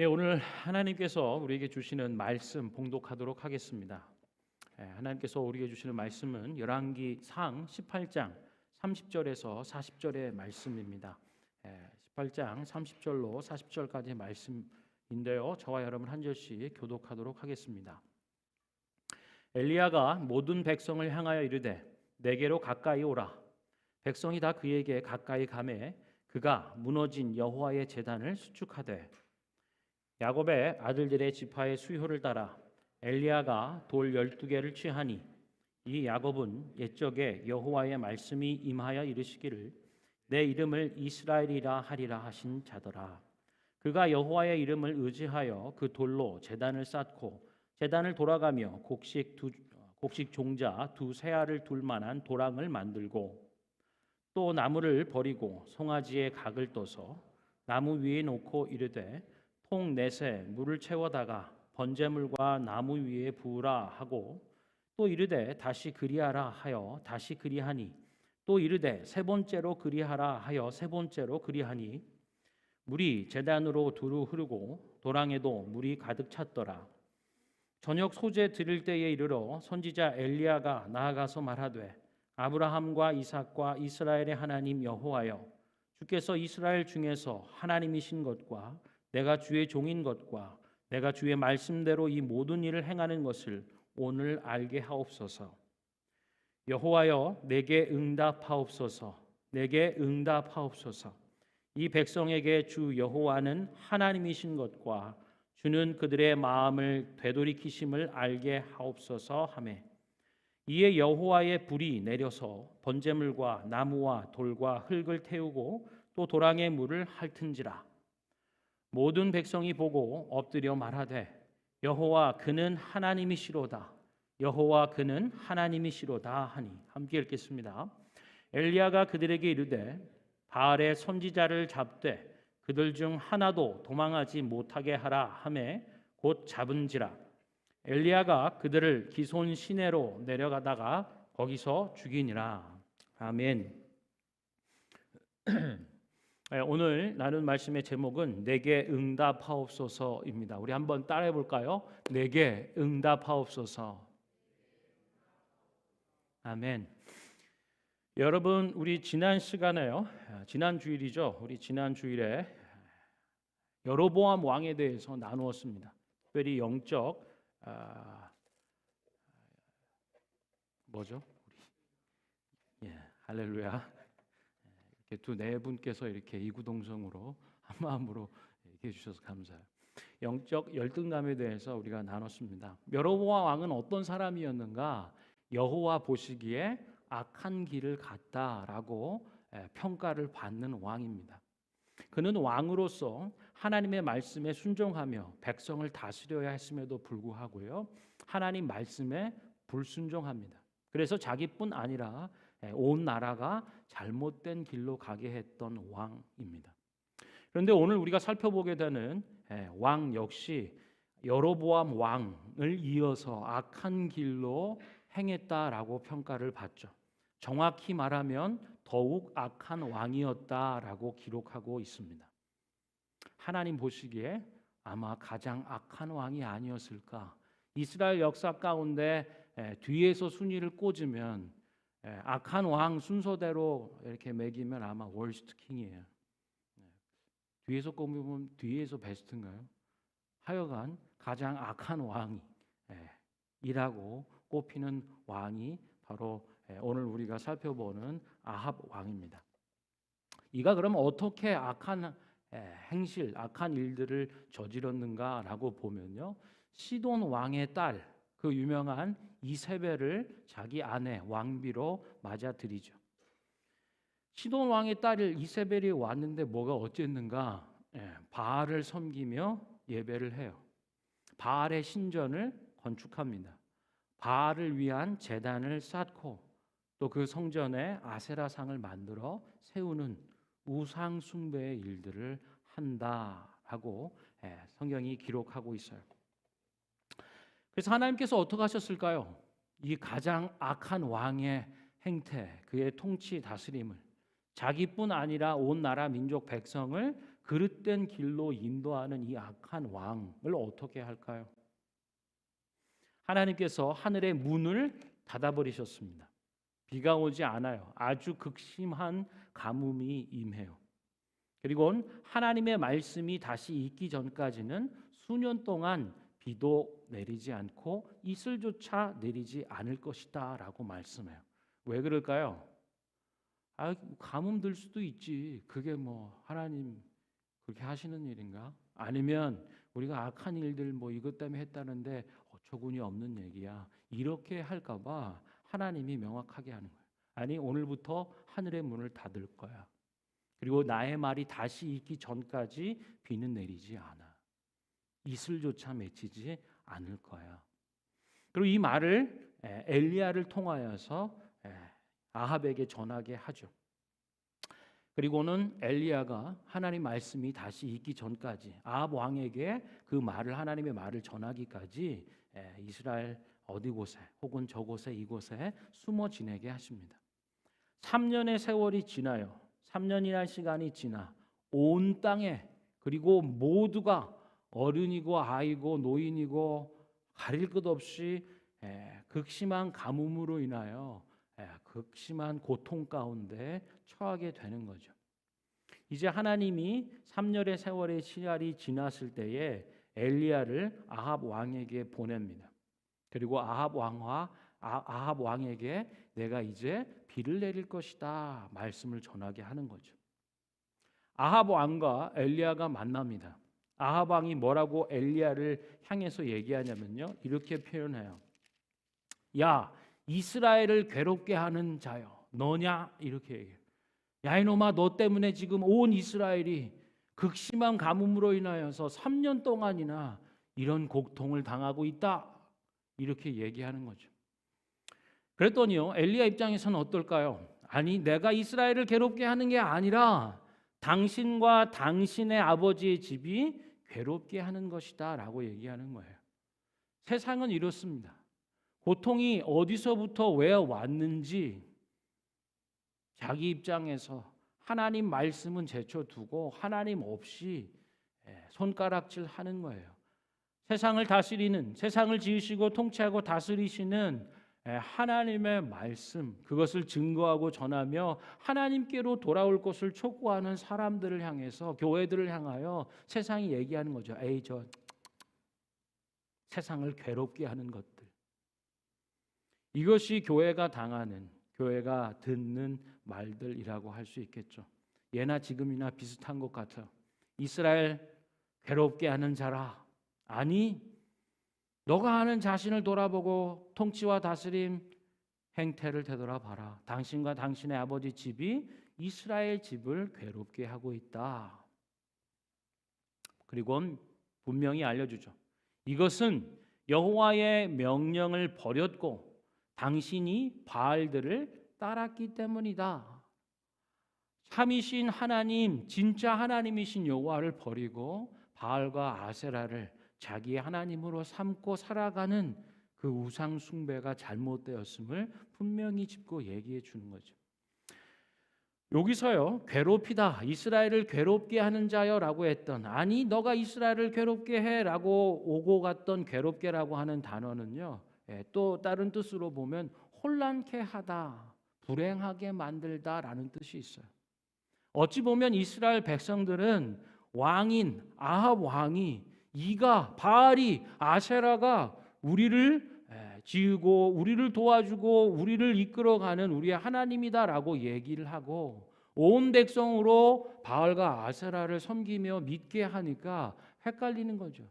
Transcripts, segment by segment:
오늘 하나님께서 우리에게 주시는 말씀 봉독하도록 하겠습니다. 하나님께서 우리에게 주시는 말씀은 열왕기상 18장 30절에서 40절의 말씀입니다. 18장 30절로 40절까지의 말씀인데요. 저와 여러분 한 절씩 교독하도록 하겠습니다. 엘리야가 모든 백성을 향하여 이르되 내게로 가까이 오라. 백성이 다 그에게 가까이 가매 그가 무너진 여호와의 제단을 수축하되 야곱의 아들들의 지파의 수효를 따라 엘리야가 돌 12개를 취하니 이 야곱은 옛적에 여호와의 말씀이 임하여 이르시기를 내 이름을 이스라엘이라 하리라 하신 자더라. 그가 여호와의 이름을 의지하여 그 돌로 제단을 쌓고 제단을 돌아가며 곡식 종자 두 세알을 둘 만한 도랑을 만들고 또 나무를 버리고 송아지의 각을 떠서 나무 위에 놓고 이르되 통 넷에 물을 채워다가 번제물과 나무 위에 부으라 하고 또 이르되 다시 그리하라 하여 다시 그리하니 또 이르되 세 번째로 그리하라 하여 세 번째로 그리하니 물이 제단으로 두루 흐르고 도랑에도 물이 가득 찼더라. 저녁 소재 드릴 때에 이르러 선지자 엘리야가 나아가서 말하되 아브라함과 이삭과 이스라엘의 하나님 여호와여 주께서 이스라엘 중에서 하나님이신 것과 내가 주의 종인 것과 내가 주의 말씀대로 이 모든 일을 행하는 것을 오늘 알게 하옵소서. 여호와여 내게 응답하옵소서. 내게 응답하옵소서. 이 백성에게 주 여호와는 하나님이신 것과 주는 그들의 마음을 되돌이키심을 알게 하옵소서 하매 이에 여호와의 불이 내려서 번제물과 나무와 돌과 흙을 태우고 또 도랑의 물을 핥은지라. 모든 백성이 보고 엎드려 말하되 여호와 그는 하나님이시로다. 여호와 그는 하나님이시로다 하니 함께 읽겠습니다. 엘리야가 그들에게 이르되 바알의 선지자를 잡되 그들 중 하나도 도망하지 못하게 하라 하매 곧 잡은지라. 엘리야가 그들을 기손 시내로 내려가다가 거기서 죽이니라. 아멘. 오늘 나눈 말씀의 제목은 내게 응답하옵소서입니다. 우리 한번 따라해 볼까요? 내게 응답하옵소서. 아멘. 여러분, 우리 지난 시간에요. 지난 주일이죠. 우리 지난 주일에 여로보암 왕에 대해서 나누었습니다. 특별히 영적 뭐죠? 할렐루야. 두 네 분께서 이렇게 이구동성으로 한 마음으로 얘기해 주셔서 감사해요. 영적 열등감에 대해서 우리가 나눴습니다. 여로보암 왕은 어떤 사람이었는가? 여호와 보시기에 악한 길을 갔다라고 평가를 받는 왕입니다. 그는 왕으로서 하나님의 말씀에 순종하며 백성을 다스려야 했음에도 불구하고요, 하나님 말씀에 불순종합니다. 그래서 자기뿐 아니라 온 나라가 잘못된 길로 가게 했던 왕입니다. 그런데 오늘 우리가 살펴보게 되는 왕 역시 여로보암 왕을 이어서 악한 길로 행했다라고 평가를 받죠. 정확히 말하면 더욱 악한 왕이었다라고 기록하고 있습니다. 하나님 보시기에 아마 가장 악한 왕이 아니었을까? 이스라엘 역사 가운데 뒤에서 순위를 꽂으면 악한 왕 순서대로 이렇게 매기면 아마 월스트 킹이에요. 뒤에서 꼽으면 뒤에서 베스트인가요? 하여간 가장 악한 왕이라고 꼽히는 왕이 바로 오늘 우리가 살펴보는 아합 왕입니다. 이가 그럼 어떻게 악한 행실, 악한 일들을 저질렀는가라고 보면요, 시돈 왕의 딸, 그 유명한 이세벨을 자기 아내 왕비로 맞아들이죠. 시돈 왕의 딸 이세벨이 왔는데 뭐가 어쨌는가? 바알을 섬기며 예배를 해요. 바알의 신전을 건축합니다. 바알을 위한 제단을 쌓고 또 그 성전에 아세라상을 만들어 세우는 우상 숭배의 일들을 한다라고 성경이 기록하고 있어요. 그래서 하나님께서 어떻게 하셨을까요? 이 가장 악한 왕의 행태, 그의 통치 다스림을 자기뿐 아니라 온 나라 민족 백성을 그릇된 길로 인도하는 이 악한 왕을 어떻게 할까요? 하나님께서 하늘의 문을 닫아버리셨습니다. 비가 오지 않아요. 아주 극심한 가뭄이 임해요. 그리고 하나님의 말씀이 다시 있기 전까지는 수년 동안 비도 내리지 않고 이슬조차 내리지 않을 것이다 라고 말씀해요. 왜 그럴까요? 가뭄 들 수도 있지. 그게 뭐 하나님 그렇게 하시는 일인가? 아니면 우리가 악한 일들 뭐 이것 때문에 했다는데 어처구니 없는 얘기야. 이렇게 할까 봐 하나님이 명확하게 하는 거예요. 아니, 오늘부터 하늘의 문을 닫을 거야. 그리고 나의 말이 다시 있기 전까지 비는 내리지 않아. 이슬조차 맺히지 않을 거야. 그리고 이 말을 엘리야를 통하여서 아합에게 전하게 하죠. 그리고는 엘리야가 하나님 말씀이 다시 있기 전까지 아합 왕에게 그 말을, 하나님의 말을 전하기까지 이스라엘 어디 곳에 혹은 저곳에 이곳에 숨어 지내게 하십니다. 3년의 세월이 지나요. 3년이라는 시간이 지나 온 땅에, 그리고 모두가 어른이고 아이고 노인이고 가릴 것 없이 극심한 가뭄으로 인하여 극심한 고통 가운데 처하게 되는 거죠. 이제 하나님이 3년의 세월의 시간이 지났을 때에 엘리야를 아합 왕에게 보냅니다. 그리고 아합 왕에게 내가 이제 비를 내릴 것이다 말씀을 전하게 하는 거죠. 아합 왕과 엘리야가 만납니다. 아합 왕이 뭐라고 엘리야를 향해서 얘기하냐면요, 이렇게 표현해요. 야, 이스라엘을 괴롭게 하는 자여, 너냐? 이렇게 얘기해요. 야, 이놈아, 너 때문에 지금 온 이스라엘이 극심한 가뭄으로 인하여서 3년 동안이나 이런 고통을 당하고 있다. 이렇게 얘기하는 거죠. 그랬더니요, 엘리야 입장에서는 어떨까요? 아니, 내가 이스라엘을 괴롭게 하는 게 아니라 당신과 당신의 아버지의 집이 괴롭게 하는 것이다 라고 얘기하는 거예요. 세상은 이렇습니다. 고통이 어디서부터 왜 왔는지 자기 입장에서 하나님 말씀은 제쳐두고 하나님 없이 손가락질 하는 거예요. 세상을 다스리는, 세상을 지으시고 통치하고 다스리시는 하나님의 말씀, 그것을 증거하고 전하며 하나님께로 돌아올 것을 촉구하는 사람들을 향해서, 교회들을 향하여 세상이 얘기하는 거죠. 에이, 저 세상을 괴롭게 하는 것들. 이것이 교회가 당하는, 교회가 듣는 말들이라고 할 수 있겠죠. 예나 지금이나 비슷한 것 같아요. 이스라엘 괴롭게 하는 자라. 아니, 너가 하는 자신을 돌아보고 통치와 다스림 행태를 되돌아봐라. 당신과 당신의 아버지 집이 이스라엘 집을 괴롭게 하고 있다. 그리고 분명히 알려주죠. 이것은 여호와의 명령을 버렸고 당신이 바알들을 따랐기 때문이다. 참이신 하나님, 진짜 하나님이신 여호와를 버리고 바알과 아세라를 자기의 하나님으로 삼고 살아가는 그 우상 숭배가 잘못되었음을 분명히 짚고 얘기해 주는 거죠. 여기서요, 괴롭히다, 이스라엘을 괴롭게 하는 자여라고 했던, 아니 너가 이스라엘을 괴롭게 해라고 오고 갔던 괴롭게라고 하는 단어는요, 또 다른 뜻으로 보면 혼란케 하다, 불행하게 만들다라는 뜻이 있어요. 어찌 보면 이스라엘 백성들은 왕인 아합 왕이, 이가, 바알이, 아세라가 우리를 지으고 우리를 도와주고 우리를 이끌어가는 우리의 하나님이다라고 얘기를 하고 온 백성으로 바알과 아세라를 섬기며 믿게 하니까 헷갈리는 거죠.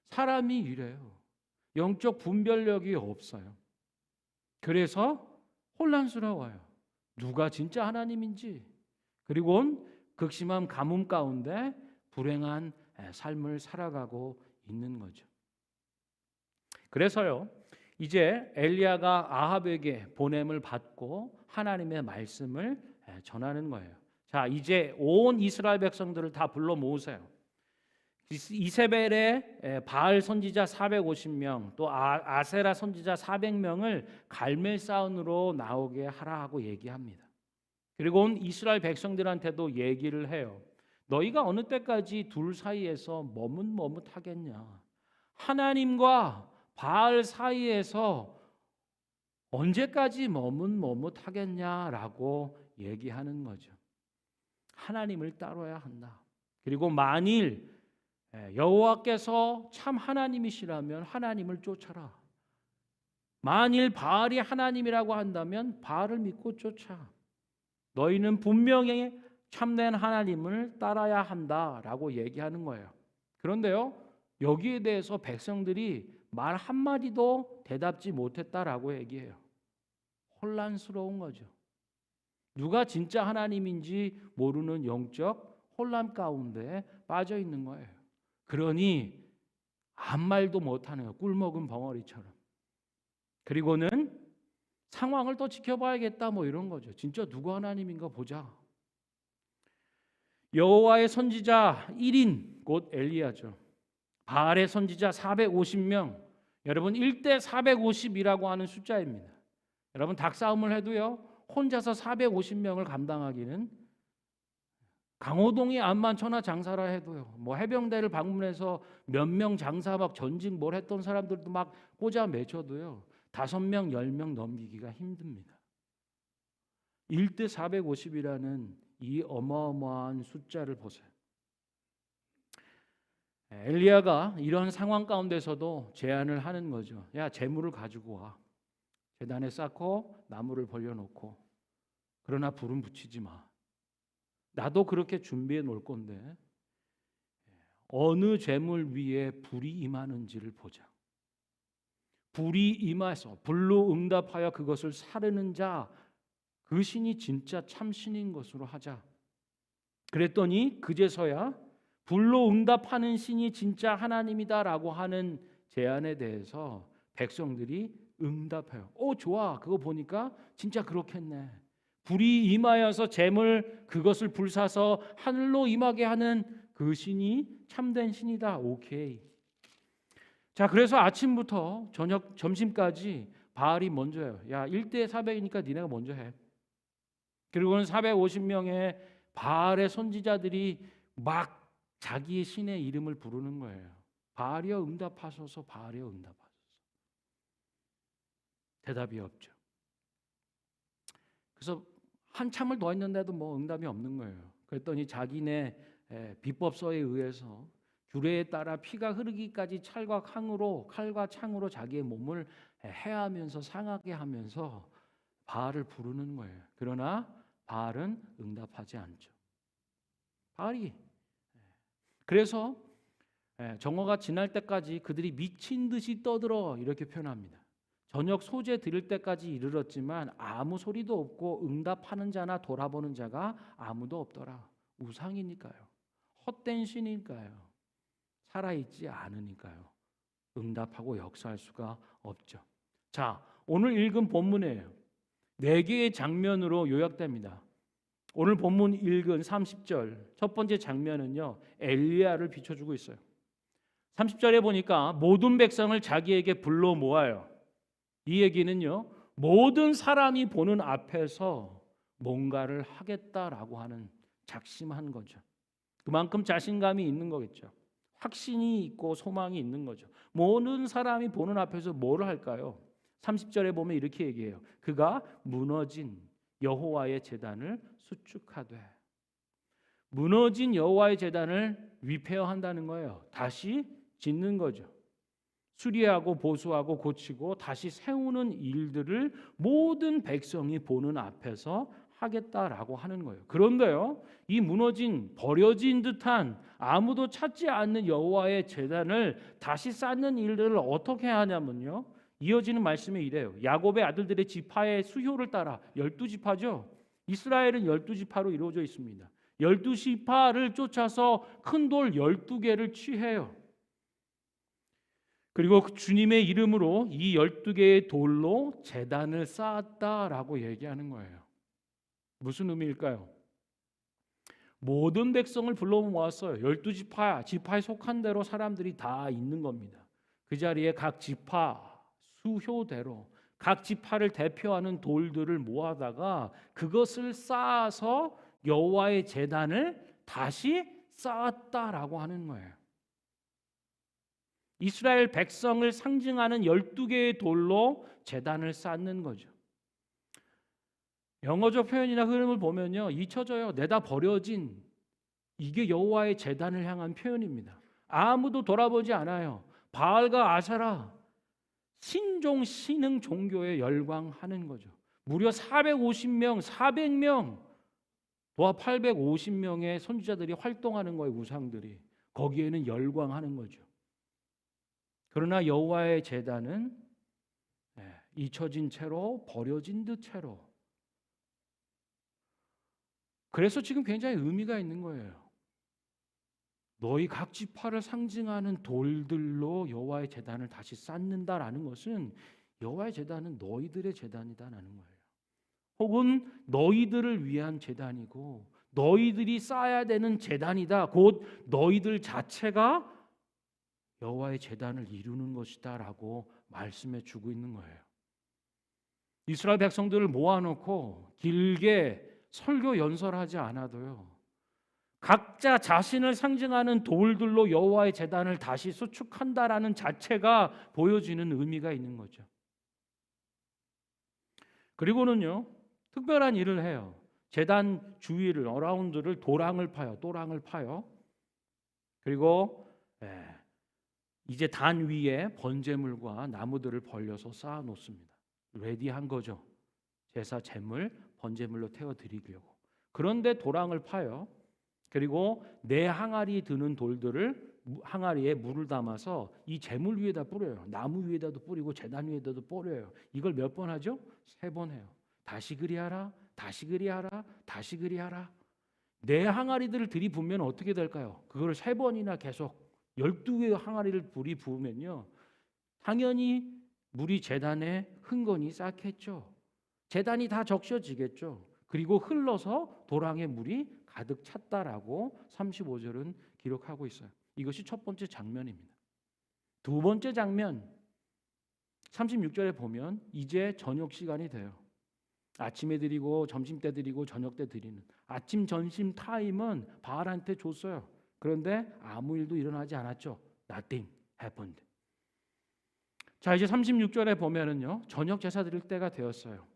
사람이 이래요. 영적 분별력이 없어요. 그래서 혼란스러워요. 누가 진짜 하나님인지, 그리고 극심한 가뭄 가운데 불행한 삶을 살아가고 있는 거죠. 그래서요, 이제 엘리야가 아합에게 보냄을 받고 하나님의 말씀을 전하는 거예요. 자, 이제 온 이스라엘 백성들을 다 불러 모으세요. 이세벨의 바알 선지자 450명, 또 아세라 선지자 400명을 갈멜사운으로 나오게 하라 하고 얘기합니다. 그리고 이스라엘 백성들한테도 얘기를 해요. 너희가 어느 때까지 둘 사이에서 머뭇머뭇하겠냐? 하나님과 바알 사이에서 언제까지 머뭇머뭇하겠냐라고 얘기하는 거죠. 하나님을 따라야 한다. 그리고 만일 여호와께서 참 하나님이시라면 하나님을 쫓아라. 만일 바알이 하나님이라고 한다면 바알을 믿고 쫓아. 너희는 분명히 참된 하나님을 따라야 한다라고 얘기하는 거예요. 그런데요, 여기에 대해서 백성들이 말 한마디도 대답지 못했다라고 얘기해요. 혼란스러운 거죠. 누가 진짜 하나님인지 모르는 영적 혼란 가운데 빠져 있는 거예요. 그러니 아무 말도 못하네요. 꿀먹은 벙어리처럼. 그리고는 상황을 더 지켜봐야겠다 뭐 이런 거죠. 진짜 누가 하나님인가 보자. 여호와의 선지자 1인 곧 엘리야죠. 바알의 선지자 450명. 여러분 1대 450이라고 하는 숫자입니다. 여러분 닭싸움을 해도요, 혼자서 450명을 감당하기는, 강호동이 암만 천하장사라 해도요, 뭐 해병대를 방문해서 몇 명 장사 막 전직 뭘 했던 사람들도 막 꽂아 매쳐도요 5명 10명 넘기기가 힘듭니다. 1대 450이라는 이 어마어마한 숫자를 보세요. 엘리야가 이런 상황 가운데서도 제안을 하는 거죠. 야, 재물을 가지고 와. 제단에 쌓고 나무를 벌려놓고. 그러나 불은 붙이지 마. 나도 그렇게 준비해 놓을 건데 어느 재물 위에 불이 임하는지를 보자. 불이 임해서 불로 응답하여 그것을 사르는 자, 그 신이 진짜 참신인 것으로 하자. 그랬더니 그제서야 불로 응답하는 신이 진짜 하나님이다라고 하는 제안에 대해서 백성들이 응답해요. 좋아. 그거 보니까 진짜 그렇겠네. 불이 임하여서 재물 그것을 불사서 하늘로 임하게 하는 그 신이 참된 신이다. 오케이. 자, 그래서 아침부터 저녁 점심까지 바알이 먼저 해요. 야, 1대 400이니까 니네가 먼저 해. 그리고는 450명의 바알의 선지자들이 막 자기의 신의 이름을 부르는 거예요. 바알이여 응답하소서, 바알이여 응답하소서. 대답이 없죠. 그래서 한참을 더 했는데도 뭐 응답이 없는 거예요. 그랬더니 자기네 비법서에 의해서 규례에 따라 피가 흐르기까지 칼과 창으로 자기의 몸을 해하면서 상하게 하면서 바알을 부르는 거예요. 그러나 바알은 응답하지 않죠. 바알이 그래서 정오가 지날 때까지 그들이 미친 듯이 떠들어 이렇게 표현합니다. 저녁 소재 들을 때까지 이르렀지만 아무 소리도 없고 응답하는 자나 돌아보는 자가 아무도 없더라. 우상이니까요. 헛된 신이니까요. 살아있지 않으니까요. 응답하고 역사할 수가 없죠. 자, 오늘 읽은 본문이에요. 4개의 장면으로 요약됩니다. 오늘 본문 읽은 30절 첫 번째 장면은요, 엘리야를 비춰주고 있어요. 30절에 보니까 모든 백성을 자기에게 불러 모아요. 이 얘기는요, 모든 사람이 보는 앞에서 뭔가를 하겠다라고 하는 작심한 거죠. 그만큼 자신감이 있는 거겠죠. 확신이 있고 소망이 있는 거죠. 모든 사람이 보는 앞에서 뭘 할까요? 30절에 보면 이렇게 얘기해요. 그가 무너진 여호와의 제단을 수축하되. 무너진 여호와의 제단을 리페어한다는 거예요. 다시 짓는 거죠. 수리하고 보수하고 고치고 다시 세우는 일들을 모든 백성이 보는 앞에서 하겠다라고 하는 거예요. 그런데요, 이 무너진 버려진 듯한 아무도 찾지 않는 여호와의 제단을 다시 쌓는 일들을 어떻게 하냐면요, 이어지는 말씀이 이래요. 야곱의 아들들의 지파의 수효를 따라 12지파죠. 이스라엘은 12지파로 이루어져 있습니다. 12지파를 쫓아서 큰 돌 12개를 취해요. 그리고 주님의 이름으로 이 12개의 돌로 제단을 쌓았다라고 얘기하는 거예요. 무슨 의미일까요? 모든 백성을 불러 모았어요. 12지파에 속한 대로 사람들이 다 있는 겁니다. 그 자리에 각 지파 수효대로 각 지파를 대표하는 돌들을 모아다가 그것을 쌓아서 여호와의 제단을 다시 쌓았다라고 하는 거예요. 이스라엘 백성을 상징하는 12개의 돌로 제단을 쌓는 거죠. 영어적 표현이나 흐름을 보면요, 잊혀져요. 내다 버려진, 이게 여호와의 제단을 향한 표현입니다. 아무도 돌아보지 않아요. 바알과 아세라, 신종 신흥 종교에 열광하는 거죠. 무려 450명, 400명, 도합 850명의 선지자들이 활동하는 거예요. 우상들이 거기에는 열광하는 거죠. 그러나 여호와의 제단은 잊혀진 채로, 버려진 듯 채로. 그래서 지금 굉장히 의미가 있는 거예요. 너희 각 지파를 상징하는 돌들로 여호와의 제단을 다시 쌓는다라는 것은 여호와의 제단은 너희들의 제단이다라는 거예요. 혹은 너희들을 위한 제단이고 너희들이 쌓아야 되는 제단이다. 곧 너희들 자체가 여호와의 제단을 이루는 것이다라고 말씀해 주고 있는 거예요. 이스라엘 백성들을 모아놓고 길게 설교 연설하지 않아도요, 각자 자신을 상징하는 돌들로 여호와의 제단을 다시 수축한다라는 자체가 보여지는 의미가 있는 거죠. 그리고는요, 특별한 일을 해요. 제단 주위를, 어라운드를 도랑을 파요. 그리고 이제 단 위에 번제물과 나무들을 벌려서 쌓아 놓습니다. 레디한 거죠. 제사 제물, 번제물로 태워 드리려고. 그런데 도랑을 파요. 그리고 네 항아리 드는 돌들을 항아리에 물을 담아서 이 제물 위에다 뿌려요. 나무 위에다도 뿌리고 제단 위에다도 뿌려요. 이걸 몇 번 하죠? 3번 해요. 다시 그리하라, 다시 그리하라, 다시 그리하라. 네 항아리들을 들이부으면 어떻게 될까요? 그걸 3번이나 계속 12개의 항아리를 불이 부으면요, 당연히 물이 제단에 흥건히 쌓겠죠. 제단이 다 적셔지겠죠. 그리고 흘러서 도랑에 물이 가득 찼다라고 35절은 기록하고 있어요. 이것이 첫 번째 장면입니다. 두 번째 장면 36절에 보면 이제 저녁 시간이 돼요. 아침에 드리고 점심 때 드리고 저녁 때 드리는 아침 점심 타임은 바알한테 줬어요. 그런데 아무 일도 일어나지 않았죠. Nothing happened. 자, 이제 36절에 보면은요, 저녁 제사 드릴 때가 되었어요.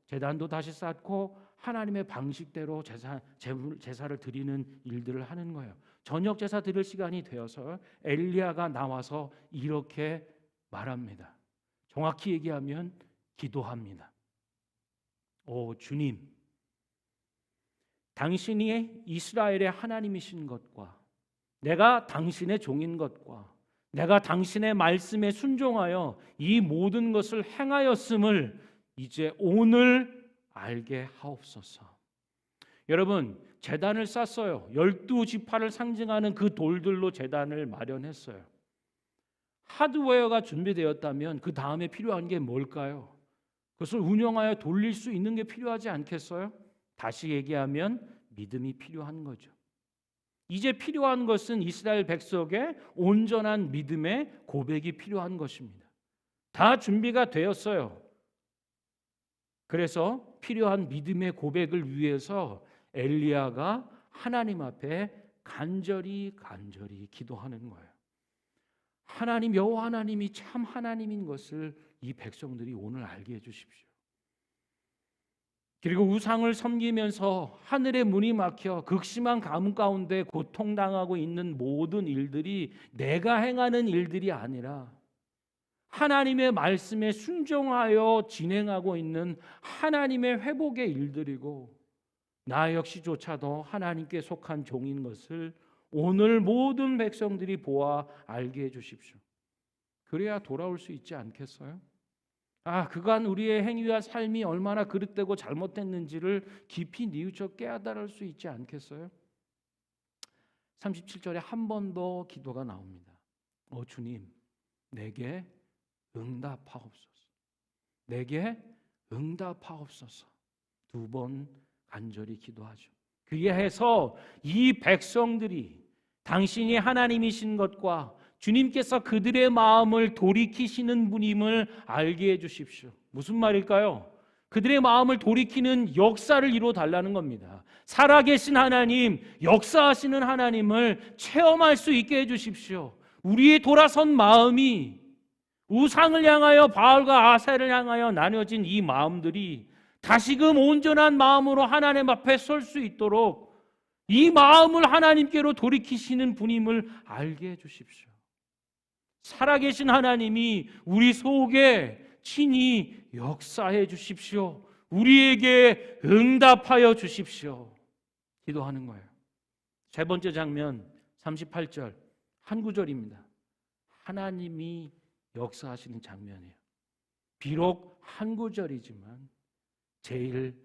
제단도 다시 쌓고 하나님의 방식대로 제사를 드리는 일들을 하는 거예요. 저녁 제사 드릴 시간이 되어서 엘리야가 나와서 이렇게 말합니다. 정확히 얘기하면 기도합니다. 오 주님, 당신이 이스라엘의 하나님이신 것과 내가 당신의 종인 것과 내가 당신의 말씀에 순종하여 이 모든 것을 행하였음을 이제 오늘 알게 하옵소서. 여러분, 제단을 쌌어요. 12지파를 상징하는 그 돌들로 제단을 마련했어요. 하드웨어가 준비되었다면 그 다음에 필요한 게 뭘까요? 그것을 운영하여 돌릴 수 있는 게 필요하지 않겠어요? 다시 얘기하면 믿음이 필요한 거죠. 이제 필요한 것은 이스라엘 백성의 온전한 믿음의 고백이 필요한 것입니다. 다 준비가 되었어요. 그래서 필요한 믿음의 고백을 위해서 엘리야가 하나님 앞에 간절히 기도하는 거예요. 하나님, 여호와 하나님이 참 하나님인 것을 이 백성들이 오늘 알게 해주십시오. 그리고 우상을 섬기면서 하늘의 문이 막혀 극심한 가뭄 가운데 고통당하고 있는 모든 일들이 내가 행하는 일들이 아니라 하나님의 말씀에 순종하여 진행하고 있는 하나님의 회복의 일들이고 나 역시조차도 하나님께 속한 종인 것을 오늘 모든 백성들이 보아 알게 해주십시오. 그래야 돌아올 수 있지 않겠어요? 그간 우리의 행위와 삶이 얼마나 그릇되고 잘못됐는지를 깊이 뉘우쳐 깨달을 수 있지 않겠어요? 37절에 한 번 더 기도가 나옵니다. 주님, 내게 응답하옵소서. 내게 응답하옵소서. 2번 간절히 기도하죠. 그리해서 이 백성들이 당신이 하나님이신 것과 주님께서 그들의 마음을 돌이키시는 분임을 알게 해주십시오. 무슨 말일까요? 그들의 마음을 돌이키는 역사를 이루어 달라는 겁니다. 살아계신 하나님, 역사하시는 하나님을 체험할 수 있게 해주십시오. 우리의 돌아선 마음이 우상을 향하여 바알과 아셀을 향하여 나뉘어진 이 마음들이 다시금 온전한 마음으로 하나님 앞에 설 수 있도록 이 마음을 하나님께로 돌이키시는 분임을 알게 해주십시오. 살아계신 하나님이 우리 속에 친히 역사해 주십시오. 우리에게 응답하여 주십시오. 기도하는 거예요. 세 번째 장면 38절 한 구절입니다. 하나님이 역사하시는 장면이에요. 비록 한 구절이지만 제일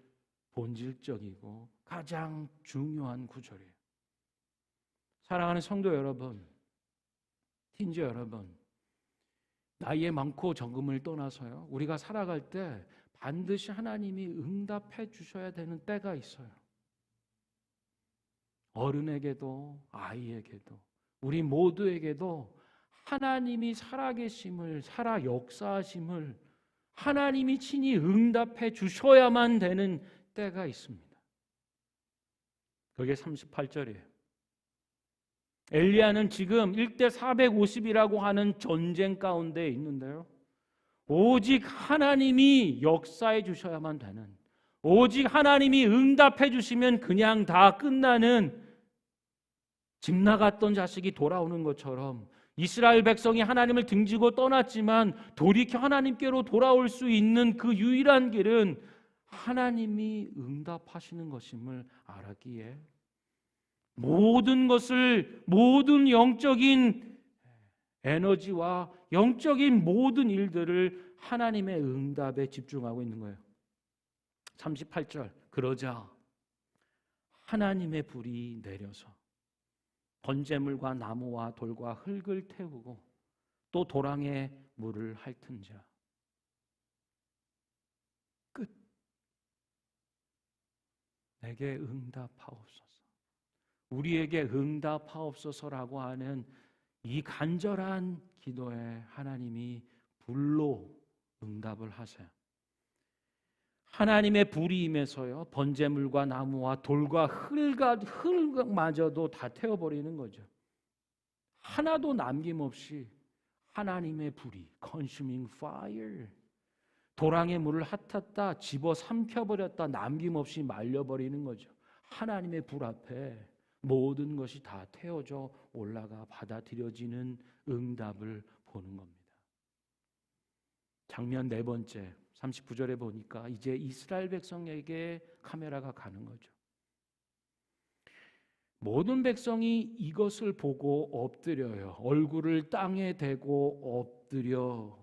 본질적이고 가장 중요한 구절이에요. 사랑하는 성도 여러분, 팀저 여러분, 나이에 많고 적음을 떠나서요, 우리가 살아갈 때 반드시 하나님이 응답해 주셔야 되는 때가 있어요. 어른에게도 아이에게도 우리 모두에게도 하나님이 살아계심을, 살아 역사하심을 하나님이 친히 응답해 주셔야만 되는 때가 있습니다. 그게 38절이에요. 엘리야는 지금 1대 450이라고 하는 전쟁 가운데 있는데요, 오직 하나님이 역사해 주셔야만 되는, 오직 하나님이 응답해 주시면 그냥 다 끝나는, 집 나갔던 자식이 돌아오는 것처럼 이스라엘 백성이 하나님을 등지고 떠났지만 돌이켜 하나님께로 돌아올 수 있는 그 유일한 길은 하나님이 응답하시는 것임을 알았기에 모든 것을, 모든 영적인 에너지와 영적인 모든 일들을 하나님의 응답에 집중하고 있는 거예요. 38절, 그러자 하나님의 불이 내려서 번제물과 나무와 돌과 흙을 태우고 또 도랑에 물을 핥은자. 끝. 내게 응답하옵소서. 우리에게 응답하옵소서라고 하는 이 간절한 기도에 하나님이 불로 응답을 하세요. 하나님의 불이 임해서요, 번제물과 나무와 돌과 흙마저도 다 태워버리는 거죠. 하나도 남김없이 하나님의 불이, consuming fire, 도랑의 물을 핫았다, 집어 삼켜버렸다, 남김없이 말려버리는 거죠. 하나님의 불 앞에 모든 것이 다 태워져 올라가 받아들여지는 응답을 보는 겁니다. 장면 네 번째 39절에 보니까 이제 이스라엘 백성에게 카메라가 가는 거죠. 모든 백성이 이것을 보고 엎드려요. 얼굴을 땅에 대고 엎드려.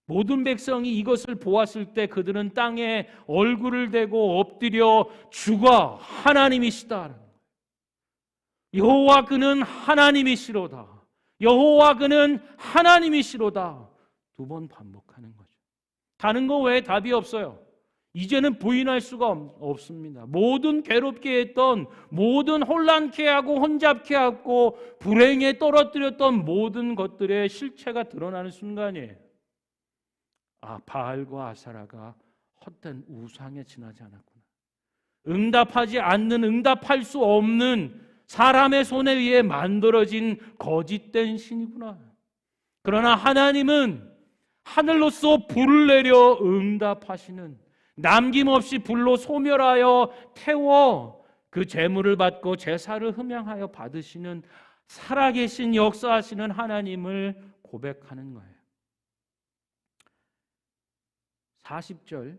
모든 백성이 이것을 보았을 때 그들은 땅에 얼굴을 대고 엎드려 주가 하나님이시다. 여호와 그는 하나님이시로다. 여호와 그는 하나님이시로다. 두 번 반복하는 거죠. 다른 거 외에 답이 없어요. 이제는 부인할 수가 없습니다. 모든 괴롭게 했던, 모든 혼란케 하고 혼잡케 하고 불행에 떨어뜨렸던 모든 것들의 실체가 드러나는 순간이에요. 아, 바알과 아사라가 헛된 우상에 지나지 않았구나. 응답하지 않는, 응답할 수 없는 사람의 손에 의해 만들어진 거짓된 신이구나. 그러나 하나님은 하늘로서 불을 내려 응답하시는, 남김없이 불로 소멸하여 태워 그 제물을 받고 제사를 흠양하여 받으시는 살아계신 역사하시는 하나님을 고백하는 거예요. 40절,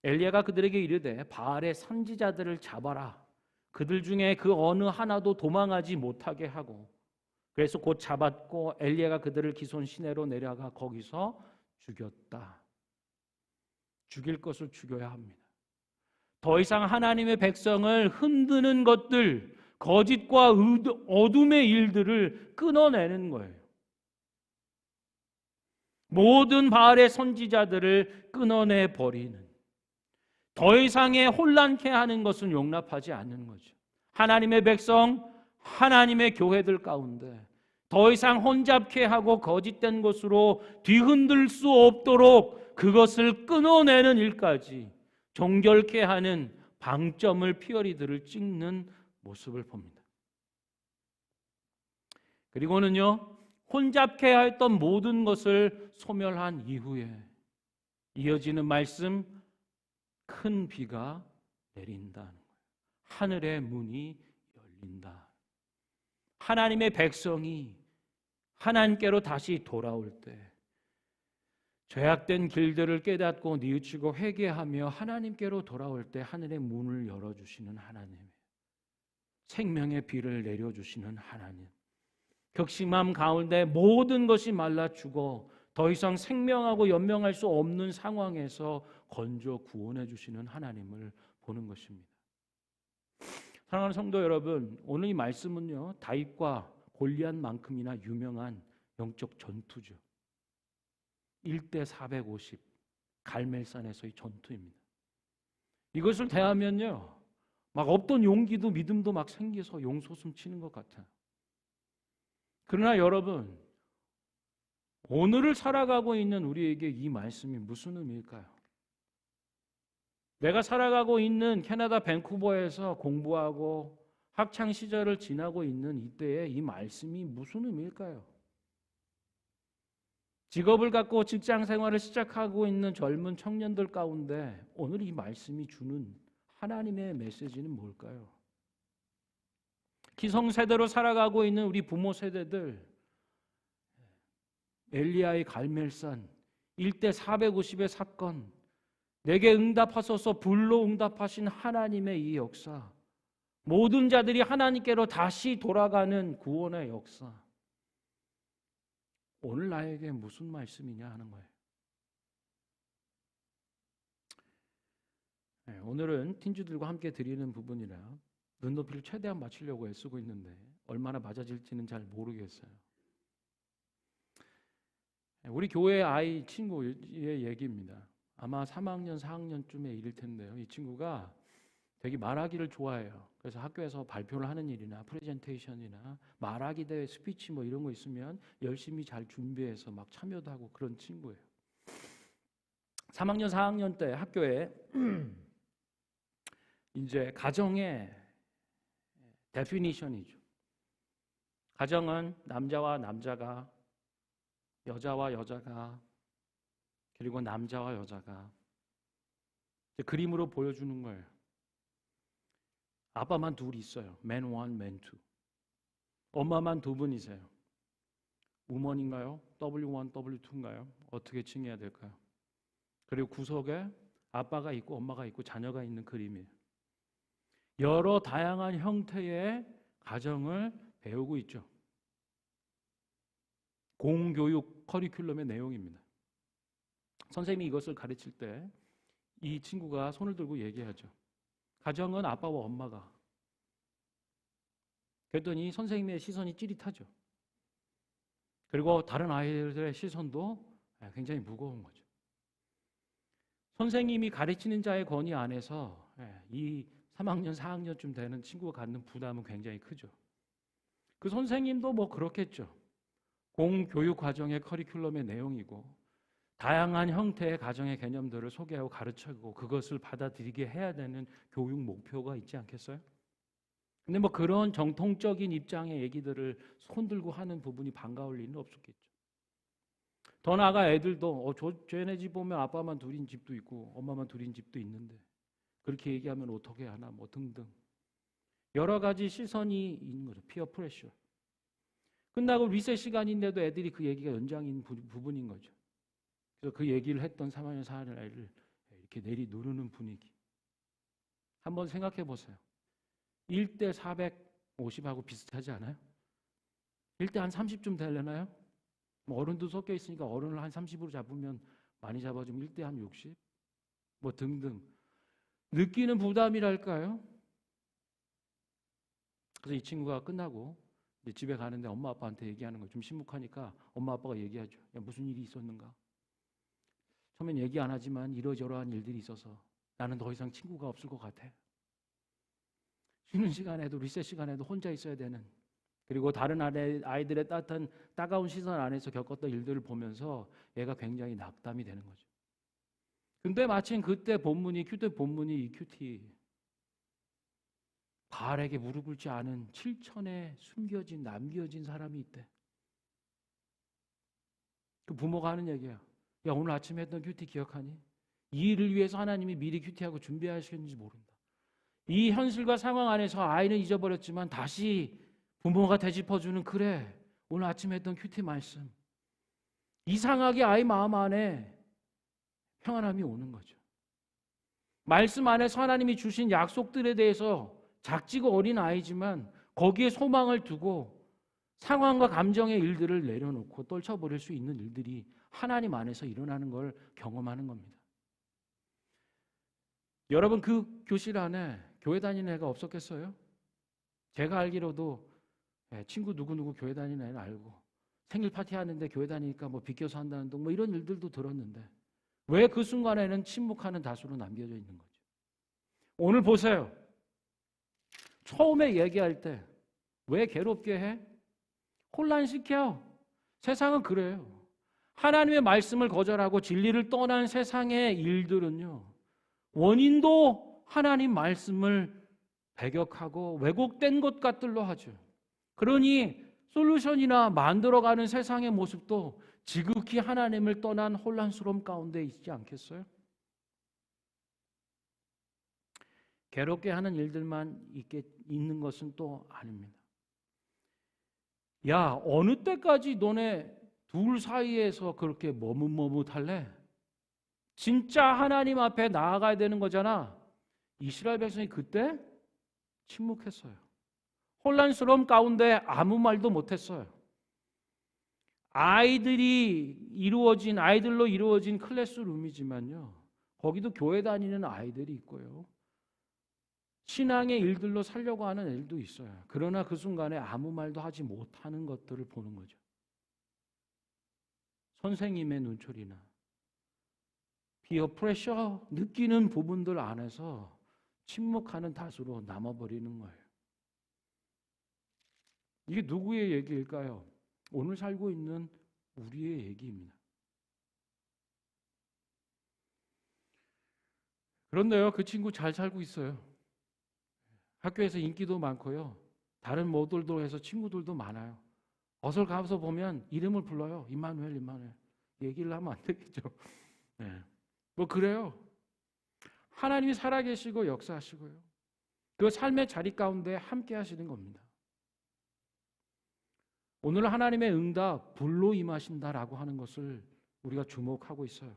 엘리야가 그들에게 이르되 바알의 선지자들을 잡아라. 그들 중에 그 어느 하나도 도망하지 못하게 하고, 그래서 곧 잡았고 엘리야가 그들을 기손 시내로 내려가 거기서 죽였다. 죽일 것을 죽여야 합니다. 더 이상 하나님의 백성을 흔드는 것들, 거짓과 어둠의 일들을 끊어내는 거예요. 모든 바알의 선지자들을 끊어내 버리는, 더 이상의 혼란케 하는 것은 용납하지 않는 거죠. 하나님의 백성, 하나님의 교회들 가운데 더 이상 혼잡케 하고 거짓된 것으로 뒤흔들 수 없도록 그것을 끊어내는 일까지 정결케 하는 방점을 피어리들을 찍는 모습을 봅니다. 그리고는요, 혼잡케 했던 모든 것을 소멸한 이후에 이어지는 말씀, 큰 비가 내린다는 거예요. 하늘의 문이 열린다. 하나님의 백성이 하나님께로 다시 돌아올 때 죄악된 길들을 깨닫고 뉘우치고 회개하며 하나님께로 돌아올 때 하늘의 문을 열어주시는 하나님, 생명의 비를 내려주시는 하나님, 격심함 가운데 모든 것이 말라 죽어 더 이상 생명하고 연명할 수 없는 상황에서 건져 구원해 주시는 하나님을 보는 것입니다. 사랑하는 성도 여러분, 오늘 이 말씀은요, 다윗과 골리앗만큼이나 유명한 영적 전투죠. 1대 450 갈멜산에서의 전투입니다. 이것을 대하면요, 막 없던 용기도 믿음도 막 생겨서 용솟음 치는 것 같아요. 그러나 여러분, 오늘을 살아가고 있는 우리에게 이 말씀이 무슨 의미일까요? 내가 살아가고 있는 캐나다 밴쿠버에서 공부하고 학창 시절을 지나고 있는 이때에 이 말씀이 무슨 의미일까요? 직업을 갖고 직장 생활을 시작하고 있는 젊은 청년들 가운데 오늘 이 말씀이 주는 하나님의 메시지는 뭘까요? 기성세대로 살아가고 있는 우리 부모 세대들, 엘리야의 갈멜산 1대 450의 사건, 내게 응답하소서 불로 응답하신 하나님의 이 역사, 모든 자들이 하나님께로 다시 돌아가는 구원의 역사, 오늘 나에게 무슨 말씀이냐 하는 거예요. 오늘은 팀주들과 함께 드리는 부분이라 눈높이를 최대한 맞추려고 애쓰고 있는데 얼마나 맞아질지는 잘 모르겠어요. 우리 교회 아이 친구의 얘기입니다. 아마 3학년, 4학년쯤에 일일 텐데요. 이 친구가 되게 말하기를 좋아해요. 그래서 학교에서 발표를 하는 일이나 프레젠테이션이나 말하기 대회, 스피치 뭐 이런 거 있으면 열심히 잘 준비해서 막 참여도 하고 그런 친구예요. 3학년, 4학년 때 학교에 이제 가정의 데피니션이죠. 가정은 남자와 남자가, 여자와 여자가, 그리고 남자와 여자가 그림으로 보여주는 거예요. 아빠만 둘 있어요. man one, man two. 엄마만 두 분이세요. 우먼인가요? W1, W2인가요? 어떻게 칭해야 될까요? 그리고 구석에 아빠가 있고 엄마가 있고 자녀가 있는 그림이에요. 여러 다양한 형태의 가정을 배우고 있죠. 공교육 커리큘럼의 내용입니다. 선생님이 이것을 가르칠 때 이 친구가 손을 들고 얘기하죠. 가정은 아빠와 엄마가. 그랬더니 선생님의 시선이 찌릿하죠. 그리고 다른 아이들의 시선도 굉장히 무거운 거죠. 선생님이 가르치는 자의 권위 안에서 이 3학년, 4학년쯤 되는 친구가 갖는 부담은 굉장히 크죠. 그 선생님도 뭐 그렇겠죠. 공교육 과정의 커리큘럼의 내용이고 다양한 형태의 가정의 개념들을 소개하고 가르치고 그것을 받아들이게 해야 되는 교육 목표가 있지 않겠어요? 근데 뭐 그런 정통적인 입장의 얘기들을 손들고 하는 부분이 반가울 리는 없었겠죠. 더 나아가 애들도 쟤네 집 보면 아빠만 둘인 집도 있고 엄마만 둘인 집도 있는데 그렇게 얘기하면 어떻게 하나 뭐 등등 여러 가지 시선이 있는 거죠. 피어 프레셔. 끝나고 리셋 시간인데도 애들이 그 얘기가 연장인 부분인 거죠. 그래서 그 얘기를 했던 3학년 4학년 아이를 이렇게 내리누르는 분위기. 한번 생각해 보세요. 1대 450하고 비슷하지 않아요? 1대 한 30쯤 되려나요? 뭐 어른도 섞여 있으니까 어른을 한 30으로 잡으면 많이 잡아주면 1대 한 60? 뭐 등등. 느끼는 부담이랄까요? 그래서 이 친구가 끝나고 이제 집에 가는데 엄마 아빠한테 얘기하는 거 좀 심각하니까 엄마 아빠가 얘기하죠. 야, 무슨 일이 있었는가? 처음엔 얘기 안 하지만 이러저러한 일들이 있어서 나는 더 이상 친구가 없을 것 같아. 쉬는 시간에도 리셋 시간에도 혼자 있어야 되는 그리고 다른 아이들의 따가운 시선 안에서 겪었던 일들을 보면서 얘가 굉장히 낙담이 되는 거죠. 근데 마침 그때 본문이 큐티 본문이 이 큐티 바알에게 무릎 꿇지 않은 7천에 숨겨진 남겨진 사람이 있대. 그 부모가 하는 얘기야. 야, 오늘 아침에 했던 큐티 기억하니? 이 일을 위해서 하나님이 미리 큐티하고 준비하시는지 모른다. 이 현실과 상황 안에서 아이는 잊어버렸지만 다시 부모가 되짚어주는 그래 오늘 아침에 했던 큐티 말씀. 이상하게 아이 마음 안에 평안함이 오는 거죠. 말씀 안에서 하나님이 주신 약속들에 대해서 작지고 어린 아이지만 거기에 소망을 두고 상황과 감정의 일들을 내려놓고 떨쳐버릴 수 있는 일들이 하나님 안에서 일어나는 걸 경험하는 겁니다. 여러분 그 교실 안에 교회 다니는 애가 없었겠어요? 제가 알기로도 친구 누구누구 교회 다니는 애는 알고 생일 파티 하는데 교회 다니니까 뭐 비껴서 한다는 등 뭐 이런 일들도 들었는데 왜 그 순간에는 침묵하는 다수로 남겨져 있는 거죠? 오늘 보세요. 처음에 얘기할 때 왜 괴롭게 해? 혼란시켜. 세상은 그래요. 하나님의 말씀을 거절하고 진리를 떠난 세상의 일들은요. 원인도 하나님 말씀을 배격하고 왜곡된 것 같들로 하죠. 그러니 솔루션이나 만들어가는 세상의 모습도 지극히 하나님을 떠난 혼란스러움 가운데 있지 않겠어요? 괴롭게 하는 일들만 있는 것은 또 아닙니다. 야, 어느 때까지 너네 둘 사이에서 그렇게 머뭇머뭇할래? 진짜 하나님 앞에 나아가야 되는 거잖아. 이스라엘 백성이 그때 침묵했어요. 혼란스러움 가운데 아무 말도 못했어요. 아이들로 이루어진 클래스룸이지만요. 거기도 교회 다니는 아이들이 있고요. 신앙의 일들로 살려고 하는 애들도 있어요. 그러나 그 순간에 아무 말도 하지 못하는 것들을 보는 거죠. 선생님의 눈초리나 피어 프레셔 느끼는 부분들 안에서 침묵하는 다수로 남아버리는 거예요. 이게 누구의 얘기일까요? 오늘 살고 있는 우리의 얘기입니다. 그런데요, 그 친구 잘 살고 있어요. 학교에서 인기도 많고요. 다른 모들도 해서 친구들도 많아요. 어서 가서 보면 이름을 불러요. 임마누엘. 얘기를 하면 안 되겠죠. 네. 뭐 그래요. 하나님이 살아계시고 역사하시고요. 그 삶의 자리 가운데 함께 하시는 겁니다. 오늘 하나님의 응답, 불로 임하신다라고 하는 것을 우리가 주목하고 있어요.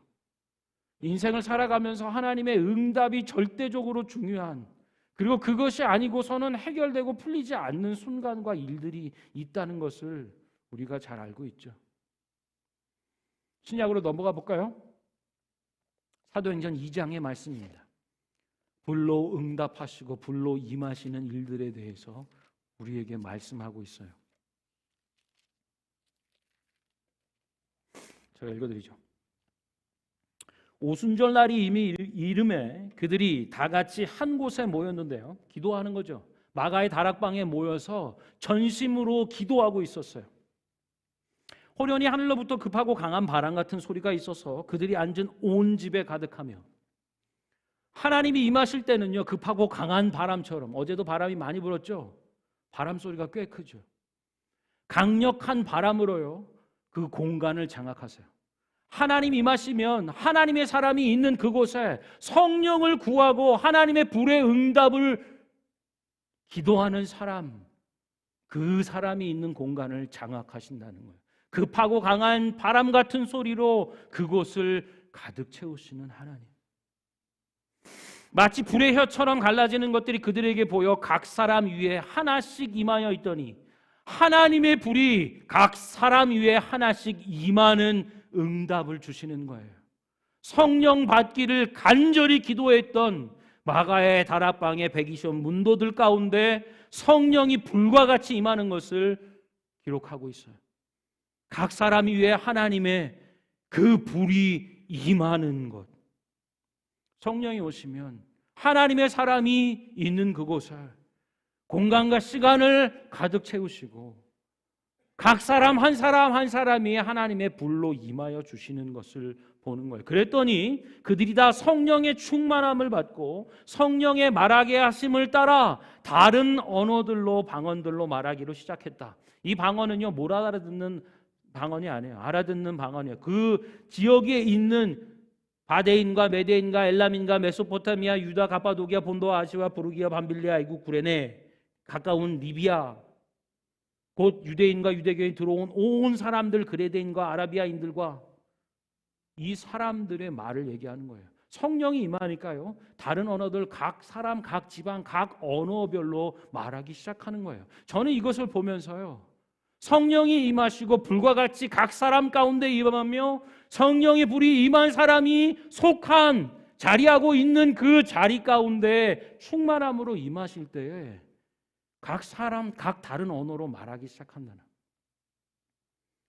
인생을 살아가면서 하나님의 응답이 절대적으로 중요한, 그리고 그것이 아니고서는 해결되고 풀리지 않는 순간과 일들이 있다는 것을 우리가 잘 알고 있죠. 신약으로 넘어가 볼까요? 사도행전 2장의 말씀입니다. 불로 응답하시고 불로 임하시는 일들에 대해서 우리에게 말씀하고 있어요. 제가 읽어드리죠. 오순절 날이 이미 이름에 그들이 다 같이 한 곳에 모였는데요. 기도하는 거죠. 마가의 다락방에 모여서 전심으로 기도하고 있었어요. 호련히 하늘로부터 급하고 강한 바람 같은 소리가 있어서 그들이 앉은 온 집에 가득하며, 하나님이 임하실 때는요, 급하고 강한 바람처럼, 어제도 바람이 많이 불었죠. 바람 소리가 꽤 크죠. 강력한 바람으로요, 그 공간을 장악하세요. 하나님 임하시면 하나님의 사람이 있는 그곳에 성령을 구하고 하나님의 불의 응답을 기도하는 사람, 그 사람이 있는 공간을 장악하신다는 거예요. 급하고 강한 바람 같은 소리로 그곳을 가득 채우시는 하나님. 마치 불의 혀처럼 갈라지는 것들이 그들에게 보여 각 사람 위에 하나씩 임하여 있더니, 하나님의 불이 각 사람 위에 하나씩 임하는 응답을 주시는 거예요. 성령 받기를 간절히 기도했던 마가의 다락방의 120 문도들 가운데 성령이 불과 같이 임하는 것을 기록하고 있어요. 각 사람 위에 하나님의 그 불이 임하는 것. 성령이 오시면 하나님의 사람이 있는 그곳을 공간과 시간을 가득 채우시고 각 사람 한 사람 한 사람이 하나님의 불로 임하여 주시는 것을 보는 거예요. 그랬더니 그들이 다 성령의 충만함을 받고 성령의 말하게 하심을 따라 다른 언어들로 방언들로 말하기로 시작했다. 이 방언은요, 못 알아듣는 방언이 아니에요. 알아듣는 방언이에요. 그 지역에 있는 바데인과 메데인과 엘람인과 메소포타미아, 유다, 가파도기아, 본도, 아시아, 부르기아, 밤빌리아, 애국, 구레네, 가까운 리비아, 곧 유대인과 유대교에 들어온 온 사람들, 그레데인과 아라비아인들과 이 사람들의 말을 얘기하는 거예요. 성령이 임하니까요, 다른 언어들 각 사람, 각 지방, 각 언어별로 말하기 시작하는 거예요. 저는 이것을 보면서요, 성령이 임하시고 불과 같이 각 사람 가운데 임하며 성령의 불이 임한 사람이 속한 자리하고 있는 그 자리 가운데 충만함으로 임하실 때에 각 사람, 각 다른 언어로 말하기 시작한다는.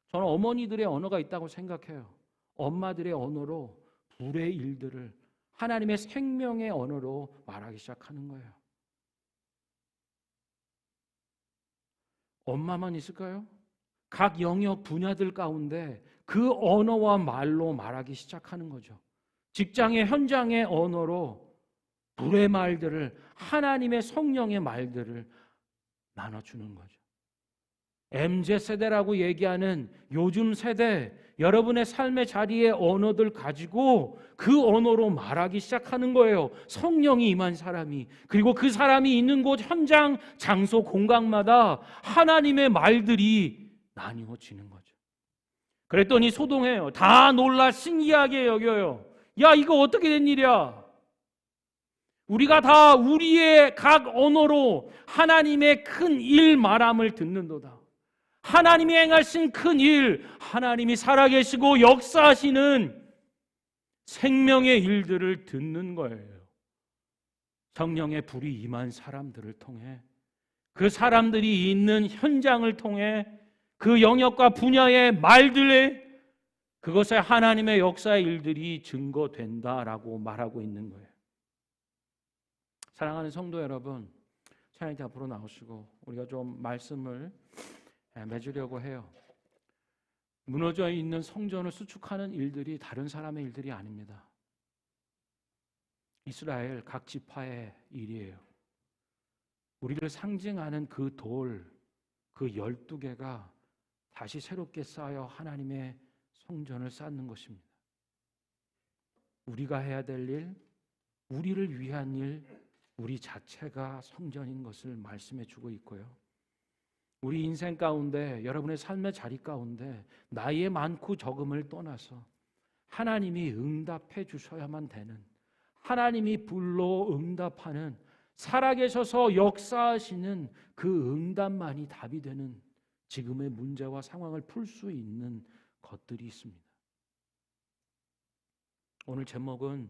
저는 어머니들의 언어가 있다고 생각해요. 엄마들의 언어로 불의 일들을 하나님의 생명의 언어로 말하기 시작하는 거예요. 엄마만 있을까요? 각 영역 분야들 가운데 그 언어와 말로 말하기 시작하는 거죠. 직장의 현장의 언어로 불의 말들을, 하나님의 성령의 말들을 나눠주는 거죠. MZ세대라고 얘기하는 요즘 세대, 여러분의 삶의 자리의 언어들 가지고 그 언어로 말하기 시작하는 거예요. 성령이 임한 사람이. 그리고 그 사람이 있는 곳, 현장, 장소, 공간마다 하나님의 말들이 나뉘어지는 거죠. 그랬더니 소동해요. 다 놀라 신기하게 여겨요. 야, 이거 어떻게 된 일이야? 우리가 다 우리의 각 언어로 하나님의 큰 일 말함을 듣는도다. 하나님이 행하신 큰 일, 하나님이 살아계시고 역사하시는 생명의 일들을 듣는 거예요. 성령의 불이 임한 사람들을 통해, 그 사람들이 있는 현장을 통해, 그 영역과 분야의 말들에 그것에 하나님의 역사의 일들이 증거된다라고 말하고 있는 거예요. 사랑하는 성도 여러분, 찬양팀 앞으로 나오시고 우리가 좀 말씀을 맺으려고 해요. 무너져 있는 성전을 수축하는 일들이 다른 사람의 일들이 아닙니다. 이스라엘 각 지파의 일이에요. 우리를 상징하는 그 돌, 그 12개가 다시 새롭게 쌓여 하나님의 성전을 쌓는 것입니다. 우리가 해야 될 일, 우리를 위한 일, 우리 자체가 성전인 것을 말씀해 주고 있고요. 우리 인생 가운데, 여러분의 삶의 자리 가운데 나이의 많고 적음을 떠나서 하나님이 응답해 주셔야만 되는, 하나님이 불로 응답하는, 살아계셔서 역사하시는 그 응답만이 답이 되는 지금의 문제와 상황을 풀 수 있는 것들이 있습니다. 오늘 제목은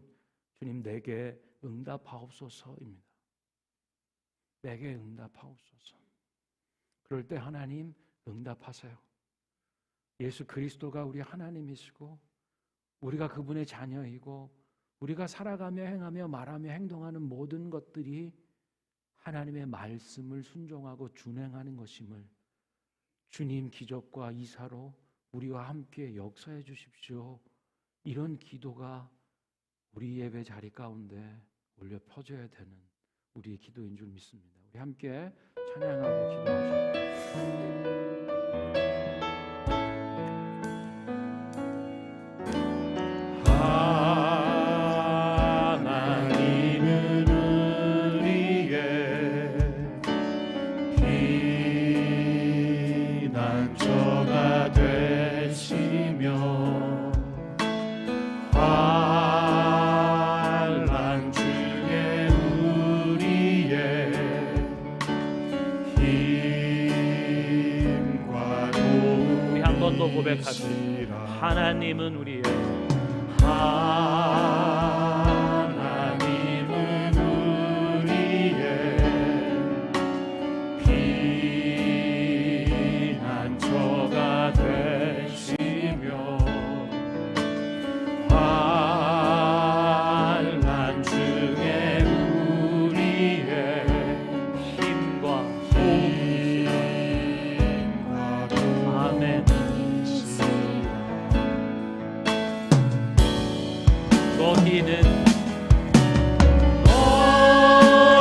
주님 내게 응답하옵소서입니다. 내게 응답하옵소서. 그럴 때 하나님 응답하세요. 예수 그리스도가 우리 하나님이시고 우리가 그분의 자녀이고 우리가 살아가며 행하며 말하며 행동하는 모든 것들이 하나님의 말씀을 순종하고 준행하는 것임을 주님 기적과 이사로 우리와 함께 역사해 주십시오. 이런 기도가 우리 예배 자리 가운데 울려 퍼져야 되는 우리의 기도인 줄 믿습니다. 우리 함께 찬양하고 기도하십시오. 고백하시오. 하나님은 우리의 하나님은 우리의 피난처가 되시며 환난 중에 우리의 힘과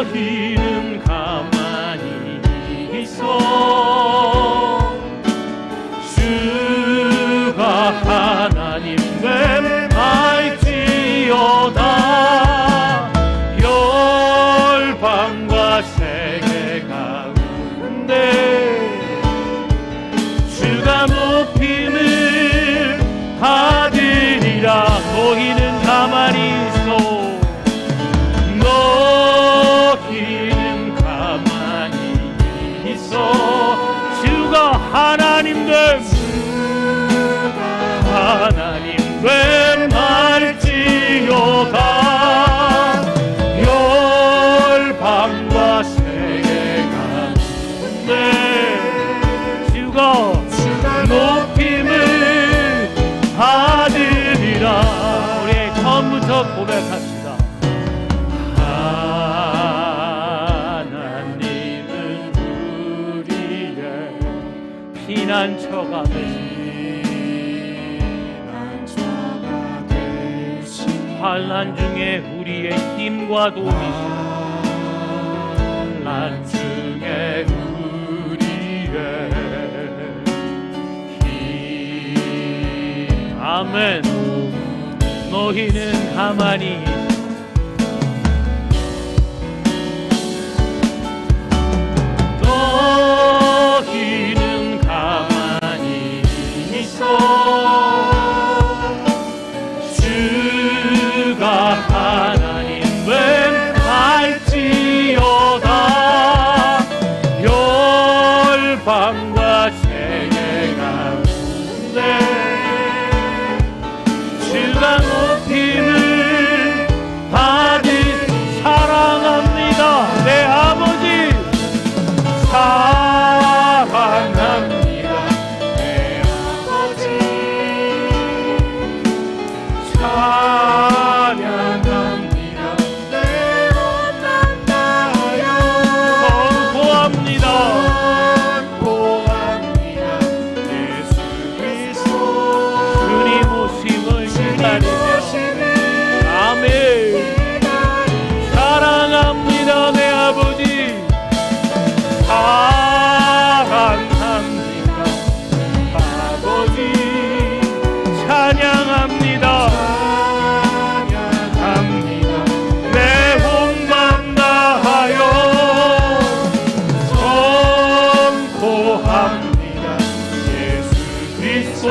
너희는 가만히 있어 주가 하나님 됨알지어다. 열방과 세계 가운데 주가 높임을 받으리라. 너희는 가만히 있어 너희는 가만히 있어 주가 하나님 됨 하나님 됨알지어다. 열방과 세계 가운데 주가 높임을 받으리라. 우리 처음부터 고백합시다. 하나님은 우리의 피난처가 되시니 환난 중에 우리의 힘과 도움이시라. 환난 중에 우리의 힘. 아멘. 너희는 가만히 너희는 가만히 있어 주가 하나님 됨알지어다. 열방과 세계 가운데 주가 높임을 받으. 사랑합니다 내 아버지. 사랑합니다 내 아버지. 찬양합니다 내 몸만 다하여. 선포합니다 선포합니다 예수 그리스도 주님 오심을 기다리며. 아멘. 사랑합니다 내 아버지. 사랑합니다 아버지. 찬양합니다 찬양합니다 내 몸만 다하여. 선포합니다 예수 그리스도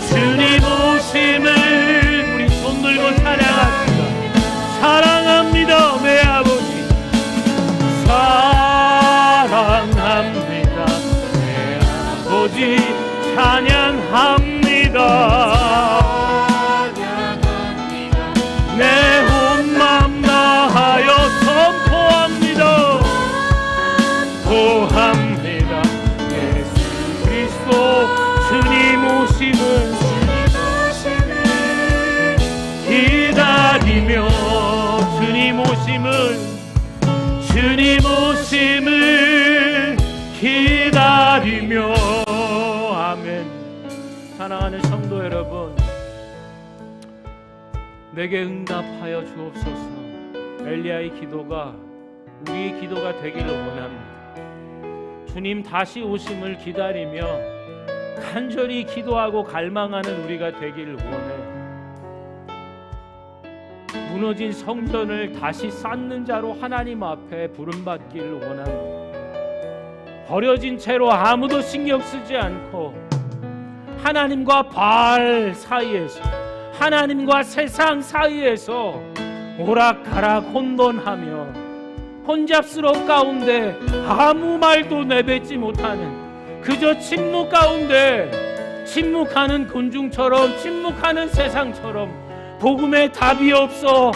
주님 오심을. 우리 손 들고 찬양합니다. 사랑합니다 내 아버지. 사랑합니다 내 아버지. 찬양합니다 내 온맘 다하여. 선포합니다 선포합니다 예수 그리스도 주님 오심을 기다리며. 주님 오심을 주님 오심을 기다리며. 아멘. 사랑하는 성도 여러분, 내게 응답하여 주옵소서. 엘리야의 기도가 우리의 기도가 되기를 원합니다. 주님 다시 오심을 기다리며 간절히 기도하고 갈망하는 우리가 되기를 원해요. 무너진 성전을 다시 쌓는 자로 하나님 앞에 부름받기를 원합니다. 버려진 채로 아무도 신경 쓰지 않고 하나님과 바알 사이에서, 하나님과 세상 사이에서 오락가락 혼돈하며 혼잡스러운 가운데 아무 말도 내뱉지 못하는, 그저 침묵 가운데 침묵하는 군중처럼, 침묵하는 세상처럼, 복음에 답이 없어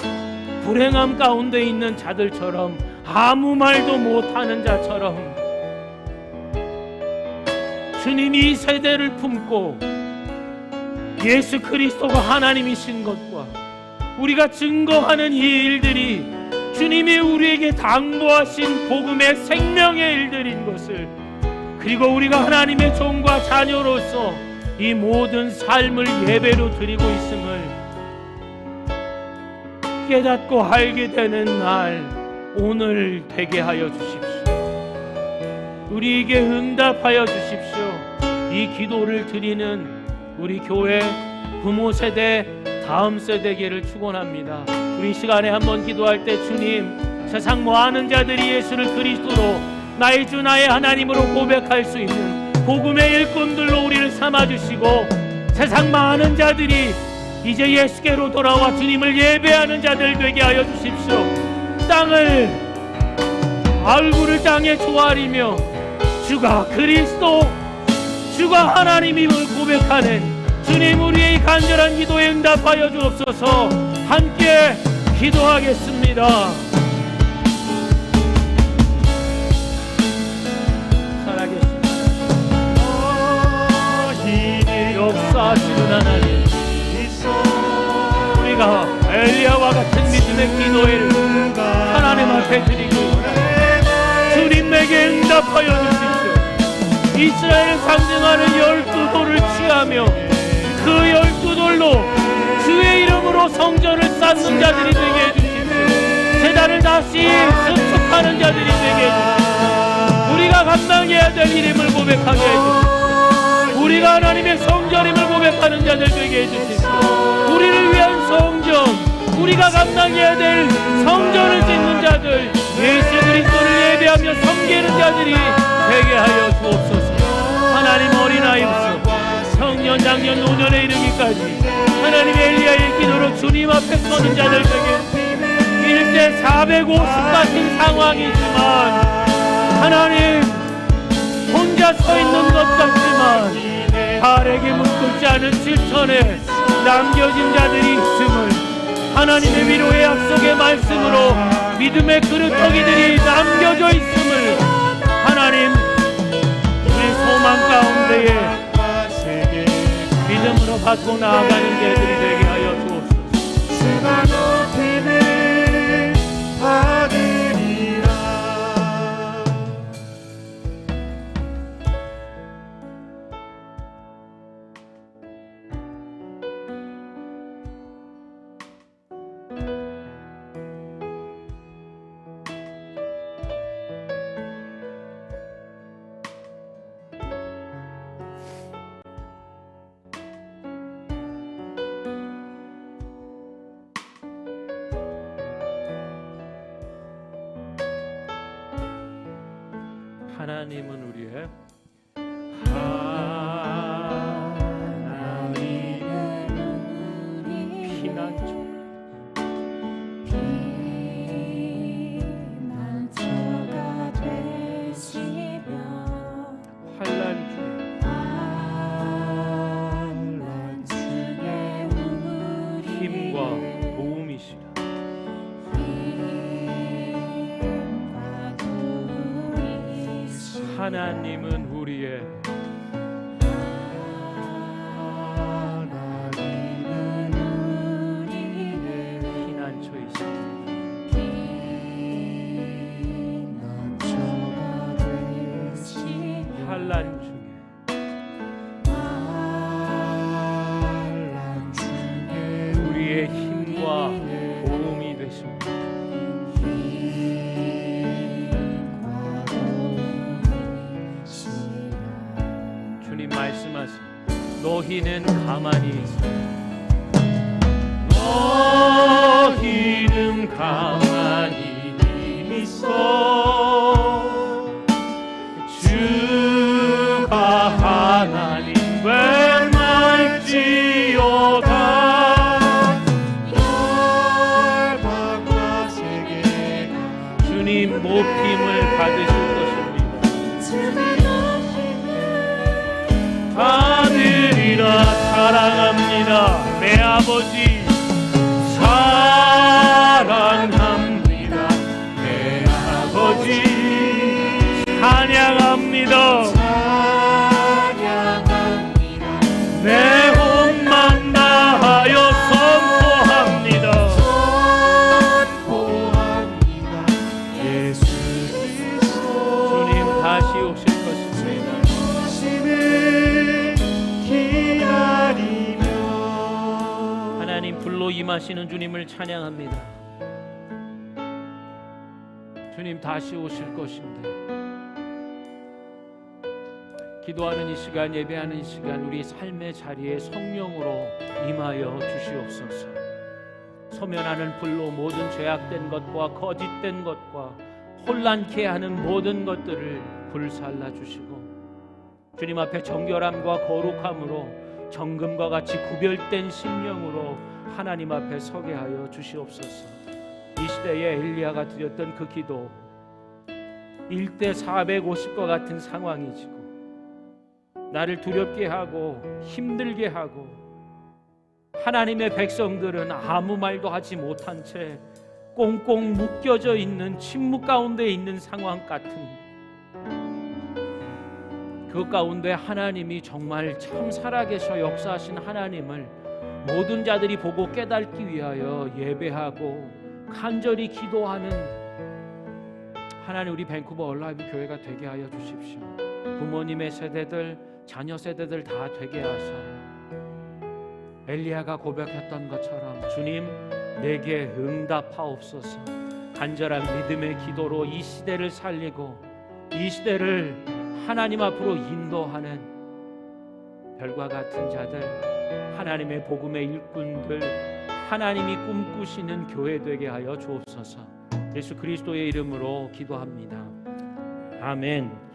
불행함 가운데 있는 자들처럼, 아무 말도 못하는 자처럼 주님이 이 세대를 품고 예수 그리스도가 하나님이신 것과 우리가 증거하는 이 일들이 주님이 우리에게 당부하신 복음의 생명의 일들인 것을, 그리고 우리가 하나님의 종과 자녀로서 이 모든 삶을 예배로 드리고 있음을 깨닫고 알게 되는 날 오늘 되게 하여 주십시오. 우리에게 응답하여 주십시오. 이 기도를 드리는 우리 교회 부모 세대 다음 세대에게를 축원합니다. 우리 시간에 한번 기도할 때 주님, 세상 많은 자들이 예수를 그리스도로 나의 주 나의 하나님으로 고백할 수 있는 복음의 일꾼들로 우리를 삼아주시고, 세상 많은 자들이 이제 예수께로 돌아와 주님을 예배하는 자들 되게 하여 주십시오. 얼굴을 땅에 조아리며 주가 그리스도, 주가 하나님임을 고백하는 주님, 우리의 간절한 기도에 응답하여 주옵소서. 함께 기도하겠습니다. 살아계십니다. 역사하시는 하나님, 우리가 엘리야와 같은 믿음의 기도를 하나님 앞에 드리고 주님 내게 응답하여 주십시오. 이스라엘을 상징하는 12돌을 취하며 그 12돌로 주의 이름으로 성전을 쌓는 자들이 되게 해주십시오. 제단을 다시 수축하는 자들이 되게 해주십시오. 우리가 감당해야 될 이름을 고백하게 해주십시오. 우리가 하나님의 성전임을 고백하는 자들 되게 해주십시오. 우리를 위한 성전, 우리가 감당해야 될 성전을 짓는 자들, 예수 그리스도를 예배하며 섬기는 자들이 되게 하여 주옵소서. 하나님, 어린아이부터 청년, 장년, 노년에 이르기까지 하나님의 엘리야의 기도로 주님 앞에 서는 자들에게 일대 450 같은 상황이지만 하나님 혼자 서 있는 것 같지만 발에게 묶지 않은 실천에 남겨진 자들이 있음을, 하나님의 위로의 약속의 말씀으로 믿음의 그릇더기들이 남겨져 있음을 하나님, 우리 소망 가운데에 믿음으로 받고 나아가는 자들이 되게 하여 주옵소서. 하나님은 우리의 피난처, 피난처가 되시며 환난 중에 우리의 힘과 도움이시라. 하나님은 우리의 피난처이시라. 환난 중에 우리의 힘과 도움이 되십니다. 주님 말씀하시오. 너희는 가만히 있어. 너희는 가만히 있어. 주가 하나님 웬날지어다. 열방과 세계가 주님 높임을 받으실 것입니다. 아들이라 사랑합니다. 내 아버지 사랑합니다. 내 아버지 찬양합니다. 내 혼만 다하여 선포합니다. 예수 그리스도 주님 다시 오실 것입니다. 하나님 임하시는 주님을 찬양합니다. 주님 다시 오실 것인데 기도하는 이 시간, 예배하는 이 시간 우리 삶의 자리에 성령으로 임하여 주시옵소서. 소멸하는 불로 모든 죄악된 것과 거짓된 것과 혼란케 하는 모든 것들을 불살라 주시고 주님 앞에 정결함과 거룩함으로 정금과 같이 구별된 심령으로 하나님 앞에 서게 하여 주시옵소서. 이 시대에 엘리야가 드렸던 그 기도 1대 450과 같은 상황이지고 나를 두렵게 하고 힘들게 하고 하나님의 백성들은 아무 말도 하지 못한 채 꽁꽁 묶여져 있는 침묵 가운데 있는 상황 같은 그 가운데 하나님이 정말 참 살아계셔 역사하신 하나님을 모든 자들이 보고 깨닫기 위하여 예배하고 간절히 기도하는 하나님 우리 밴쿠버 얼라이브 교회가 되게 하여 주십시오. 부모님의 세대들, 자녀 세대들 다 되게 하사 엘리야가 고백했던 것처럼 주님 내게 응답하옵소서. 간절한 믿음의 기도로 이 시대를 살리고 이 시대를 하나님 앞으로 인도하는 별과 같은 자들, 하나님의 복음의 일꾼들, 하나님이 꿈꾸시는 교회 되게 하여 주옵소서. 예수 그리스도의 이름으로 기도합니다. 아멘.